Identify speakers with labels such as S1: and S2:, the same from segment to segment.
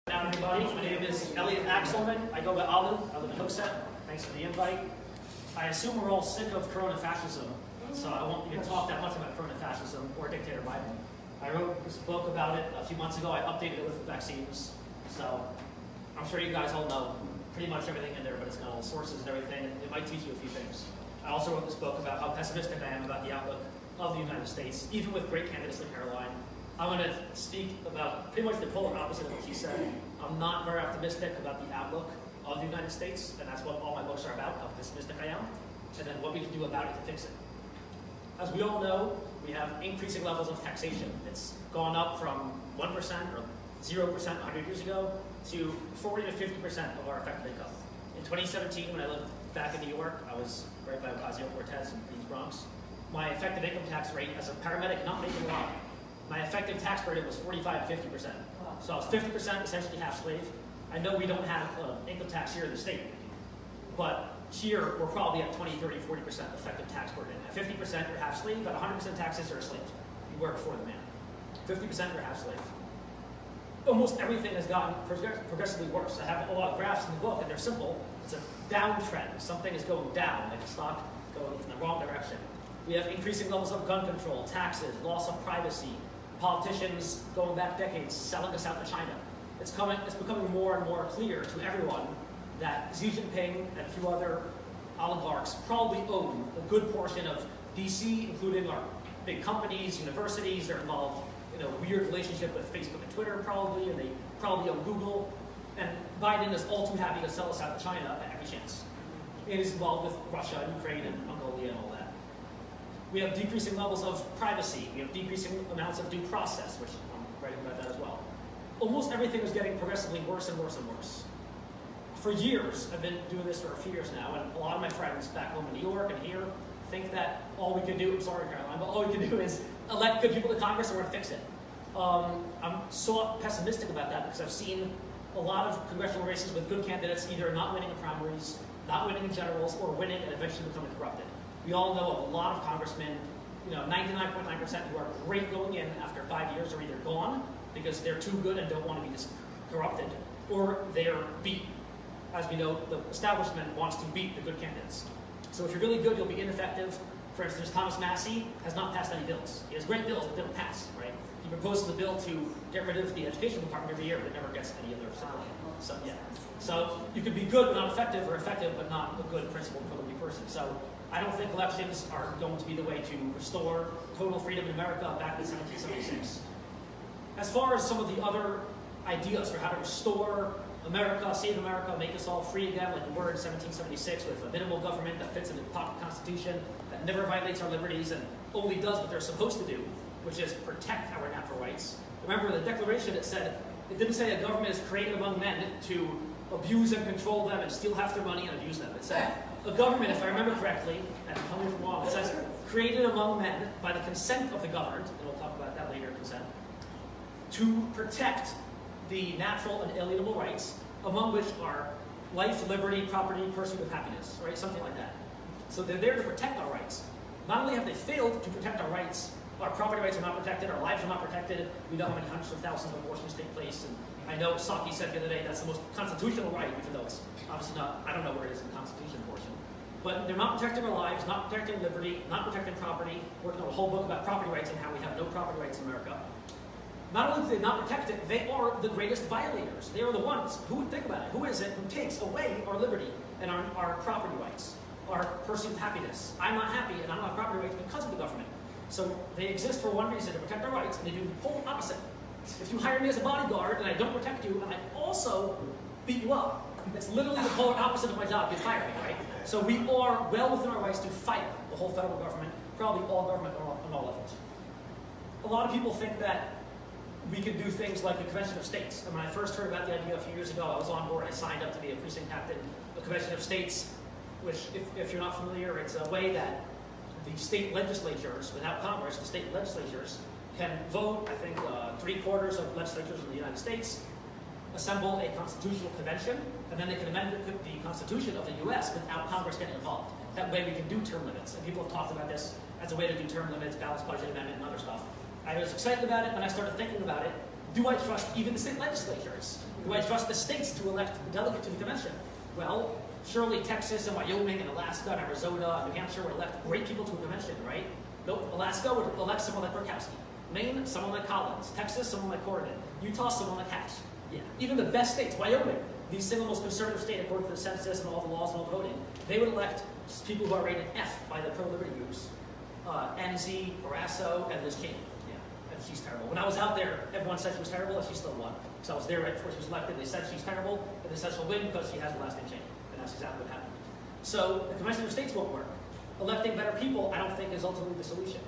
S1: Now, everybody, my name is Elliot Axelman. I go by Alu. I live in Hooksett. Thanks for the invite. I assume we're all sick of corona fascism, so I won't even talk that much about corona fascism or dictator Biden. I wrote this book about it a few months ago. I updated it with the vaccines, so I'm sure you guys all know pretty much everything in there, but it's got all the sources and everything, and it might teach you a few things. I also wrote this book about how pessimistic I am about the outlook of the United States, even with great candidates like Caroline. I'm going to speak about pretty much the polar opposite of what she said. I'm not very optimistic about the outlook of the United States, and that's what all my books are about, how pessimistic I am, and then what we can do about it to fix it. As we all know, we have increasing levels of taxation. It's gone up from 1% or 0% 100 years ago to 40 to 50% of our effective income. In 2017, when I lived back in New York, I was right by Ocasio-Cortez in Queens, Bronx. My effective income tax rate as a paramedic, not making a lot, my effective tax burden was 45 to 50%. So I was 50% essentially half slave. I know we don't have income tax here in the state, but here we're probably at 20, 30, 40% effective tax burden. At 50% you're half slave, at 100% taxes you're a slave. You work for the man. 50% you're half slave. Almost everything has gotten progressively worse. I have a lot of graphs in the book and they're simple. It's a downtrend. Something is going down, like a stock going in the wrong direction. We have increasing levels of gun control, taxes, loss of privacy, politicians going back decades selling us out to China. It's becoming more and more clear to everyone that Xi Jinping and a few other oligarchs probably own a good portion of DC, including our big companies, universities. They're involved in a weird relationship with Facebook and Twitter probably, and they probably own Google. And Biden is all too happy to sell us out to China at every chance. It is involved with Russia and Ukraine and Mongolia and all that. We have decreasing levels of privacy. We have decreasing amounts of due process, which I'm writing about that as well. Almost everything is getting progressively worse and worse and worse. For years, I've been doing this for a few years now, and a lot of my friends back home in New York and here think that all we can do, I'm sorry Caroline, but all we can do is elect good people to Congress and we're going to fix it. I'm so pessimistic about that because I've seen a lot of congressional races with good candidates either not winning in primaries, not winning in generals, or winning and eventually becoming corrupted. We all know of a lot of congressmen, 99.9% who are great going in after 5 years are either gone because they're too good and don't want to be corrupted, or they're beat. As we know, the establishment wants to beat the good candidates. So if you're really good, you'll be ineffective. For instance, Thomas Massey has not passed any bills. He has great bills, but they don't pass, right? He proposes a bill to get rid of the education department every year, but it never gets any other support. So, yeah. So you could be good but not effective, or effective but not a good principled probably person. So I don't think elections are going to be the way to restore total freedom in America back in 1776. As far as some of the other ideas for how to restore America, save America, make us all free again, like we were in 1776 with a minimal government that fits in the pocket constitution, that never violates our liberties and only does what they're supposed to do, which is protect our natural rights. Remember the Declaration, it didn't say a government is created among men to abuse and control them and steal half their money and abuse them. It said a government, if I remember correctly, and tell me if I'm wrong, it says created among men by the consent of the governed, and we'll talk about that later, consent, to protect the natural and alienable rights, among which are life, liberty, property, pursuit of happiness, right? Something like that. So they're there to protect our rights. Not only have they failed to protect our rights, our property rights are not protected, our lives are not protected. We know how many hundreds of thousands of abortions take place. And I know Psaki said the other day that's the most constitutional right, even though it's obviously not, I don't know where it is in the Constitution portion. But they're not protecting our lives, not protecting liberty, not protecting property. Working on a whole book about property rights and how we have no property rights in America. Not only do they not protect it, they are the greatest violators. They are the ones who, think about it, who is it who takes away our liberty and our property rights, our pursuit of happiness? I'm not happy and I don't have property rights because of the government. So they exist for one reason, to protect our rights, and they do the whole opposite. If you hire me as a bodyguard and I don't protect you and I also beat you up, it's literally the polar opposite of my job. You fire me, right? So we are well within our rights to fight the whole federal government, probably all government on all levels. A lot of people think that we can do things like a convention of states. And when I first heard about the idea a few years ago, I was on board. I signed up to be a precinct captain. A convention of states, which, if you're not familiar, it's a way that the state legislatures, without Congress, the state legislatures can vote, I think 3/4 of legislatures in the United States, assemble a constitutional convention, and then they can amend the Constitution of the US without Congress getting involved. That way we can do term limits. And people have talked about this as a way to do term limits, balanced budget amendment, and other stuff. I was excited about it, and I started thinking about it. Do I trust even the state legislatures? Do I trust the states to elect a delegate to the convention? Well, surely Texas and Wyoming and Alaska and Arizona and New Hampshire would elect great people to a convention, right? Nope, Alaska would elect someone like Murkowski. Maine, someone like Collins. Texas, someone like Corrigan. Utah, someone like Hatch. Yeah. Even the best states, Wyoming, the single most conservative state according to the census and all the laws and all the voting, they would elect people who are rated F by the pro-liberty groups. NZ, Barrasso, and Liz Cheney. Yeah, and she's terrible. When I was out there, everyone said she was terrible, and she still won. So I was there right before she was elected. They said she's terrible, and they said she'll win because she has the last name Cheney. And that's exactly what happened. So the Convention of States won't work. Electing better people, I don't think, is ultimately the solution.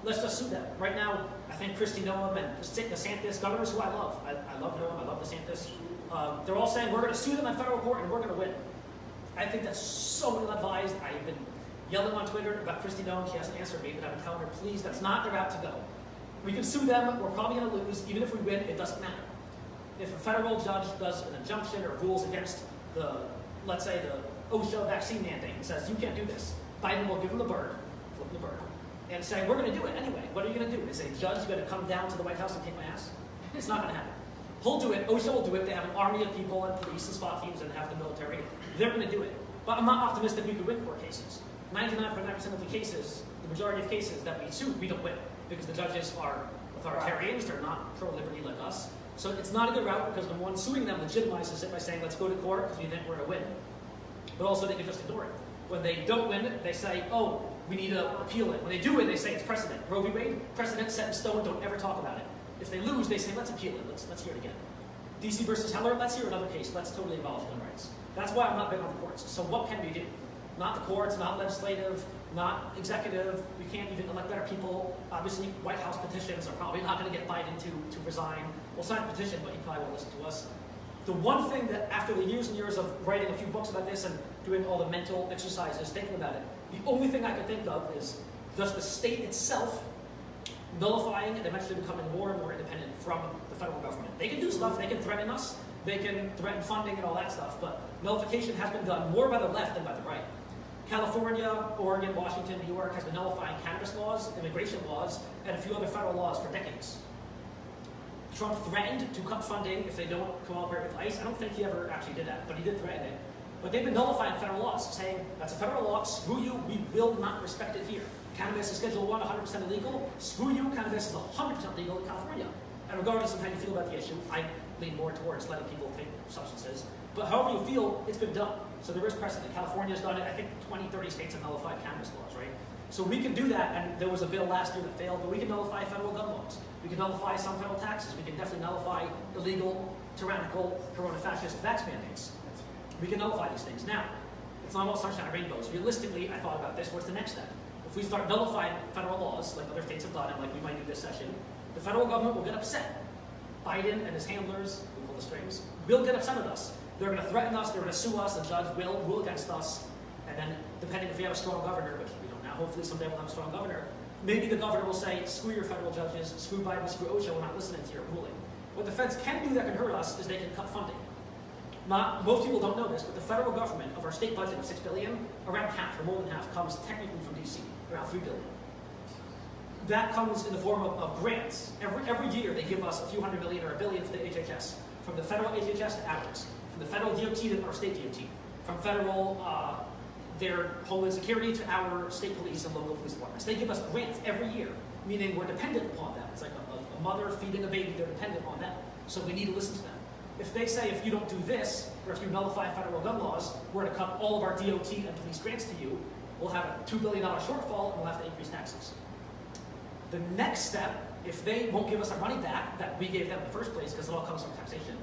S1: Let's just sue them. Right now, I think Kristi Noem and DeSantis, governors who I love Noem, I love DeSantis, they're all saying we're going to sue them in federal court and we're going to win. I think that's so ill-advised. I've been yelling on Twitter about Kristi Noem. She hasn't answered me, but I've been telling her, please, that's not the route to go. We can sue them. We're probably going to lose. Even if we win, it doesn't matter. If a federal judge does an injunction or rules against the, let's say, the OSHA vaccine mandate and says, you can't do this, Biden will give him the bird, flip the bird, and say, we're going to do it anyway. What are you going to do? Is a judge going to come down to the White House and kick my ass? It's not going to happen. He'll do it. OSHA will do it. They have an army of people and police and SWAT teams and have the military. They're going to do it. But I'm not optimistic we could win court cases. 99.9% of the cases, the majority of cases that we sue, we don't win because the judges are authoritarians. They're not pro-liberty like us. So it's not a good route because the one suing them legitimizes it by saying, let's go to court because we think we're going to win. But also they can just ignore it. When they don't win, they say, oh, we need to appeal it. When they do win, they say it's precedent. Roe v. Wade, precedent set in stone, don't ever talk about it. If they lose, they say, let's appeal it. Let's hear it again. DC versus Heller, let's hear another case. Let's totally abolish gun rights. That's why I'm not big on the courts. So what can we do? Not the courts, not legislative, not executive. We can't even elect better people. Obviously, White House petitions are probably not going to get Biden to resign. We'll sign a petition, but he probably won't listen to us. The one thing that after the years and years of writing a few books about this and doing all the mental exercises, thinking about it, the only thing I can think of is just the state itself nullifying and eventually becoming more and more independent from the federal government. They can do stuff, they can threaten us, they can threaten funding and all that stuff, but nullification has been done more by the left than by the right. California, Oregon, Washington, New York has been nullifying cannabis laws, immigration laws, and a few other federal laws for decades. Trump threatened to cut funding if they don't cooperate with ICE. I don't think he ever actually did that, but he did threaten it. But they've been nullifying federal laws, saying that's a federal law, screw you, we will not respect it here. Cannabis is Schedule 1, 100% illegal. Screw you, cannabis is 100% legal in California. And regardless of how you feel about the issue, I lean more towards letting people take substances. But however you feel, it's been done. So there is precedent. California's done it. I think 20, 30 states have nullified cannabis laws, right? So we can do that, and there was a bill last year that failed, but we can nullify federal gun laws. We can nullify some federal taxes. We can definitely nullify illegal, tyrannical, corona-fascist vax mandates. We can nullify these things. Now, it's not all sunshine and rainbows. Realistically, I thought about this. What's the next step? If we start nullifying federal laws, like other states have done, and like we might do this session, the federal government will get upset. Biden and his handlers, who pull the strings, will get upset at us. They're going to threaten us, they're going to sue us, the judge will rule against us, and then depending if we have a strong governor, which we don't now, hopefully someday we'll have a strong governor, maybe the governor will say, screw your federal judges, screw Biden, screw OSHA, we're not listening to your ruling. What the feds can do that can hurt us is they can cut funding. Most people don't know this, but the federal government, of our state budget of $6 billion, around half, or more than half, comes technically from DC, around $3 billion. That comes in the form of grants. Every year they give us a few $100 million or $1 billion for the HHS, from the federal HHS to ours, from the federal DOT to our state DOT, from federal their Homeland Security to our state police and local police departments. They give us grants every year, meaning we're dependent upon them. It's like a mother feeding a baby, they're dependent on them. So we need to listen to them. If they say, if you don't do this, or if you nullify federal gun laws, we're going to cut all of our DOT and police grants to you, we'll have a $2 billion shortfall and we'll have to increase taxes. The next step, if they won't give us our money back that we gave them in the first place, because it all comes from taxation,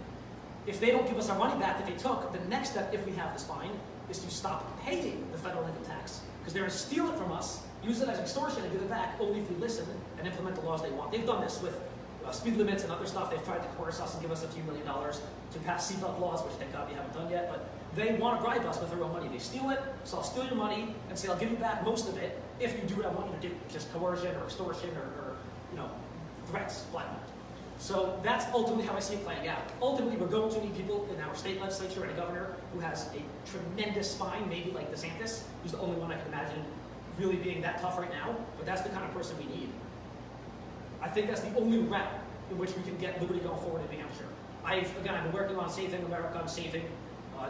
S1: if they don't give us our money back that they took, the next step, if we have the spine, is to stop paying the federal income tax. Because they're going to steal it from us, use it as extortion, and give it back only if we listen and implement the laws they want. They've done this with speed limits and other stuff. They've tried to coerce us and give us a few $1 million to pass seatbelt laws, which thank God we haven't done yet, but they want to bribe us with their own money. They steal it, so I'll steal your money and say I'll give you back most of it if you do what I want you to do, which is coercion or extortion or threats, blackmail. So that's ultimately how I see it playing out. Ultimately, we're going to need people in our state legislature and a governor who has a tremendous spine, maybe like DeSantis, who's the only one I can imagine really being that tough right now, but that's the kind of person we need. I think that's the only route. in which we can get liberty going forward in New Hampshire. I've been working on Saving America, I'm saving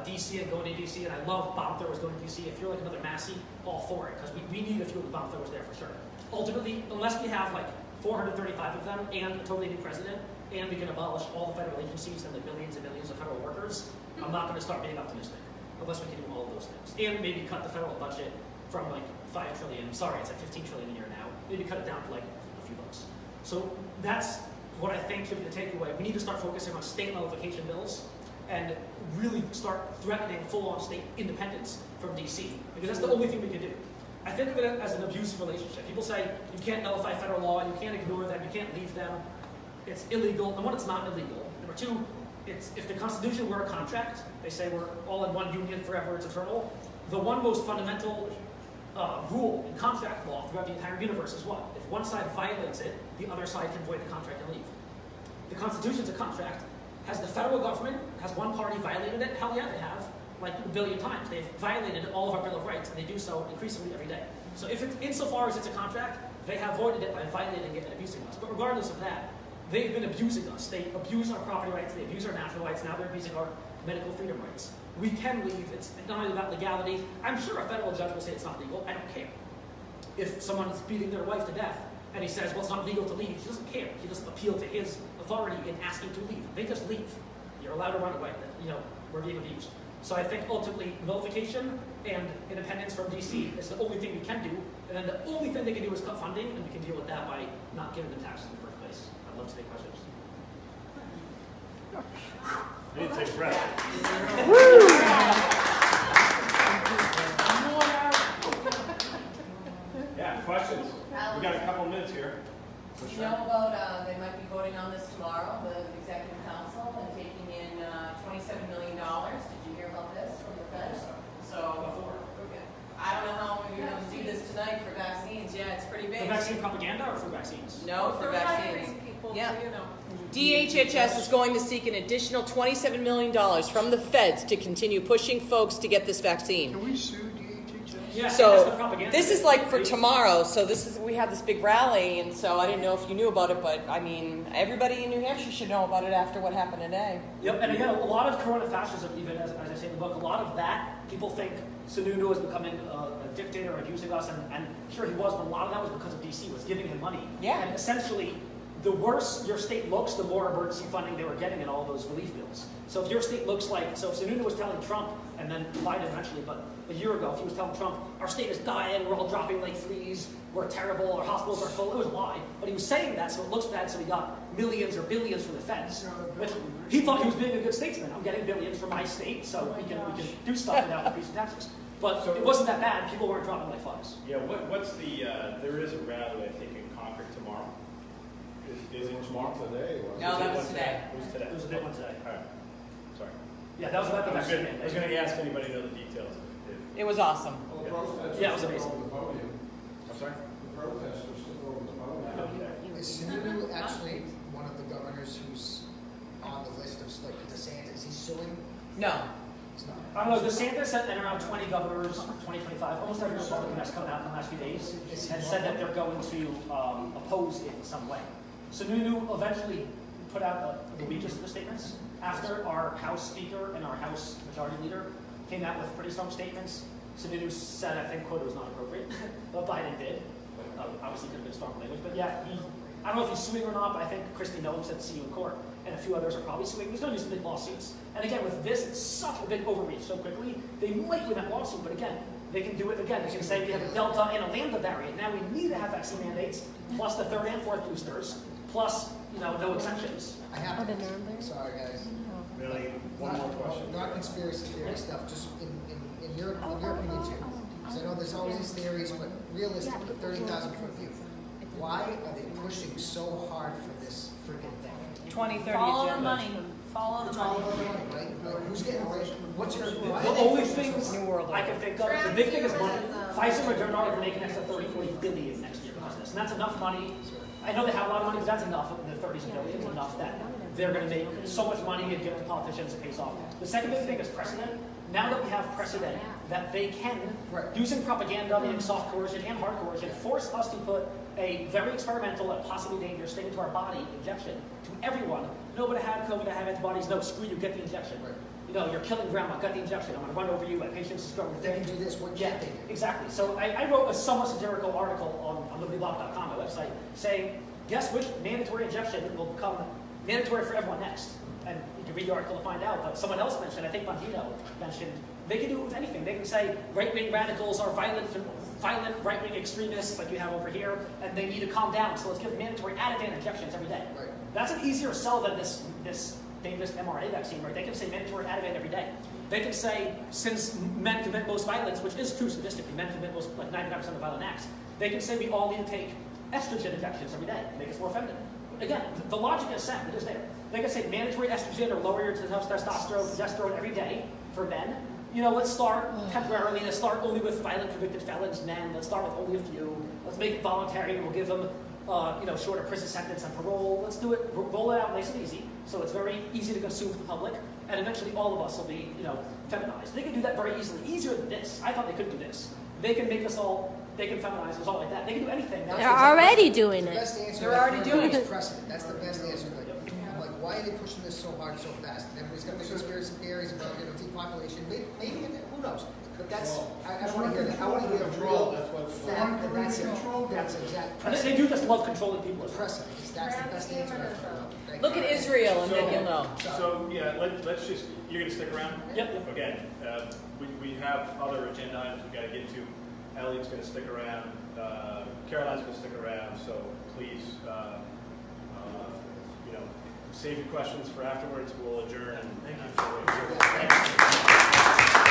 S1: DC and going to DC, and I love bomb throwers going to DC. If you're like another Massey, all for it, because we need a few of the bomb throwers there for sure. Ultimately, unless we have like 435 of them and a totally new president, and we can abolish all the federal agencies and the billions and millions of federal workers, I'm not going to start being optimistic unless we can do all of those things. And maybe cut the federal budget from like 5 trillion, sorry, it's like 15 trillion a year now, maybe cut it down to like a few bucks. So that's what I think should be the takeaway. We need to start focusing on state nullification bills and really start threatening full-on state independence from DC, because that's the only thing we can do. I think of it as an abusive relationship. People say you can't nullify federal law, you can't ignore them, you can't leave them. It's illegal. Number one, it's not illegal. Number two, if the Constitution were a contract, they say we're all in one union forever, it's eternal. The one most fundamental rule in contract law throughout the entire universe is what? If one side violates it, the other side can void the contract and leave. The Constitution's a contract. Has the federal government, has one party violated it? Hell yeah, they have. Like a billion times. They've violated all of our Bill of Rights, and they do so increasingly every day. So if it's, insofar as it's a contract, they have voided it by violating it and abusing us. But regardless of that, they've been abusing us. They abuse our property rights, they abuse our natural rights, now they're abusing our medical freedom rights. We can leave, it's not only about legality. I'm sure a federal judge will say it's not legal, I don't care. If someone is beating their wife to death, and he says, well, it's not legal to leave, he doesn't care. He doesn't appeal to his authority in asking to leave. They just leave. You're allowed to run away. We're being abused. So I think ultimately nullification and independence from DC is the only thing we can do, and then the only thing they can do is cut funding, and we can deal with that by not giving them taxes in the first place. I'd love to take questions.
S2: You need to take a breath. Yeah, questions? We got a couple minutes here.
S3: Do you know about, they might be voting on this tomorrow, the executive council, and taking in $27 million. Did you hear about this from the Fed? So, I don't know how you're going to do this tonight for vaccines. Yeah, it's pretty big.
S1: For vaccine propaganda or for vaccines?
S3: No, for vaccines.
S4: People,
S3: yeah.
S4: so you know.
S3: DHHS is going to seek an additional $27 million from the feds to continue pushing folks to get this vaccine.
S5: Can we sue DHHS?
S1: Yeah, that's the
S3: So
S1: propaganda.
S3: this is like for tomorrow. So we have this big rally, and so I didn't know if you knew about it, but I mean, everybody in New Hampshire should know about it after what happened today.
S1: Yep, and again, a lot of corona fascism, even as I say in the book, a lot of that, people think Sununu was becoming a dictator or abusing us, and sure he was, but a lot of that was because of DC, was giving him money.
S3: Yeah.
S1: And essentially, the worse your state looks, the more emergency funding they were getting in all those relief bills. So if your state looks like, so if Sununu was telling Trump, and then Biden eventually, but a year ago, if he was telling Trump, our state is dying, we're all dropping like fleas, we're terrible, our hospitals are full, it was a lie. But he was saying that, so it looks bad, so he got millions or billions from the feds. But he thought he was being a good statesman. I'm getting billions from my state, so we can do stuff without increasing taxes. But it wasn't that bad, people weren't dropping like flies.
S2: Yeah, what's the, there is a rally, I think, in Concord tomorrow. Is it tomorrow?
S5: Today.
S3: No, that was today.
S2: It was today.
S1: There was a big one today.
S2: All right. Sorry.
S1: Yeah, that was about the vaccine.
S2: I was going to ask anybody to know the details.
S3: It was awesome.
S5: Well, the protesters
S1: Yeah, it was
S5: still
S1: amazing.
S5: over the podium.
S2: I'm sorry?
S5: The protesters still over the podium.
S2: Okay.
S6: Is Sununu actually one of the governors who's on the list of, like, DeSantis? Is he suing?
S3: No.
S6: He's not.
S1: I don't know, DeSantis and around 20 governors, 2025, almost every Republican that's come out in the last few days, has said that they're going to oppose it in some way. Sununu eventually put out the weakest of the statements after our House Speaker and our House Majority Leader came out with pretty strong statements. Sununu said, I think, quote, it was not appropriate, but Biden did. Obviously could have been strong language, but yeah, I don't know if he's suing or not, but I think Christy Noem said see you in court, and a few others are probably suing. He's going to use the big lawsuits. And again, with this, it's such a big overreach so quickly, they might win that lawsuit, but again, they can do it again. They can say we have a Delta and a Lambda variant. Now we need to have vaccine mandates, plus the third and fourth boosters, plus, no exemptions.
S6: I have to. Sorry, guys.
S2: Really? One more question.
S6: Not conspiracy theory stuff, just in your opinion too. Because I know there's always these theories, but realistically, 30,000 foot view. Why are they pushing so hard for this freaking thing?
S3: 2030
S4: Follow the
S3: agenda.
S4: money. Follow the
S6: It's all
S4: money.
S6: about the money, right? Like, who's getting rich? What's your? Why
S1: The
S6: are they
S1: only
S6: pushing
S1: things
S6: so hard?
S3: New world
S1: I can think of, the big thing is money. Pfizer and Moderna are going to make an extra 30-40 billion next year because of this, and that's enough money. I know they have a lot of money, but that's enough in the 30s and billions, enough that they're going to make so much money and give it to politicians, it pays off. The second big thing is precedent. Now that we have precedent that they can, using propaganda, meaning soft coercion and hard coercion, force us to put a very experimental and possibly dangerous thing into our body, injection, to everyone. Nobody had COVID, I have antibodies, no, screw you, get the injection. You know, you're killing grandma, get the injection, I'm going to run over you, my patient's struggling.
S6: They can do this, what can't they do?
S1: Exactly. So I wrote a somewhat satirical article on libertyblog.com, my website, saying, guess which mandatory injection will become mandatory for everyone next? And you can read the article to find out, but someone else mentioned, I think Bongino mentioned, they can do it with anything. They can say right-wing radicals are violent right-wing extremists like you have over here, and they need to calm down, so let's give mandatory Ativan injections every day.
S6: Right.
S1: That's an easier sell than this dangerous mRNA vaccine, right? They can say mandatory Ativan every day. They can say, since men commit most violence, which is true statistically, men commit most, like 99% of violent acts, they can say we all need to take estrogen injections every day, make us more feminine. Again, the logic is sound, it is there. They can say mandatory estrogen or lower your testosterone, progesterone every day for men. You know, let's start temporarily, let's start only with violent convicted felons, men, let's start with only a few. Let's make it voluntary, we'll give them shorter prison sentence and parole. Let's do it, roll it out nice and easy, so it's very easy to consume for the public, and eventually all of us will be, feminized. They can do that very easily, easier than this. I thought they couldn't do this. They can make us all, they can feminize us all like that. They can do anything.
S4: They're already doing
S6: The
S4: it.
S6: best answer
S3: They're already doing
S6: is precedent. That's the best answer. I'm like, why are they pushing this so hard so fast? And everybody's got the conspiracy theories about depopulation. Maybe who knows? But that's I want to hear that. I want to hear
S5: Control,
S6: real
S5: that's what-
S6: fact, and that's it.
S5: Control.
S6: That's exact
S1: And they do just love controlling people as well.
S6: precedent. That's the best answer I've heard. Thank
S3: Look
S6: you.
S3: at Israel and then you'll know.
S2: So, yeah, let's just, you're gonna stick around?
S1: Yep.
S2: Again, we have other agenda items we gotta get to. Elliot's gonna stick around, Caroline's gonna stick around, so please, save your questions for afterwards, we'll adjourn and thank you for.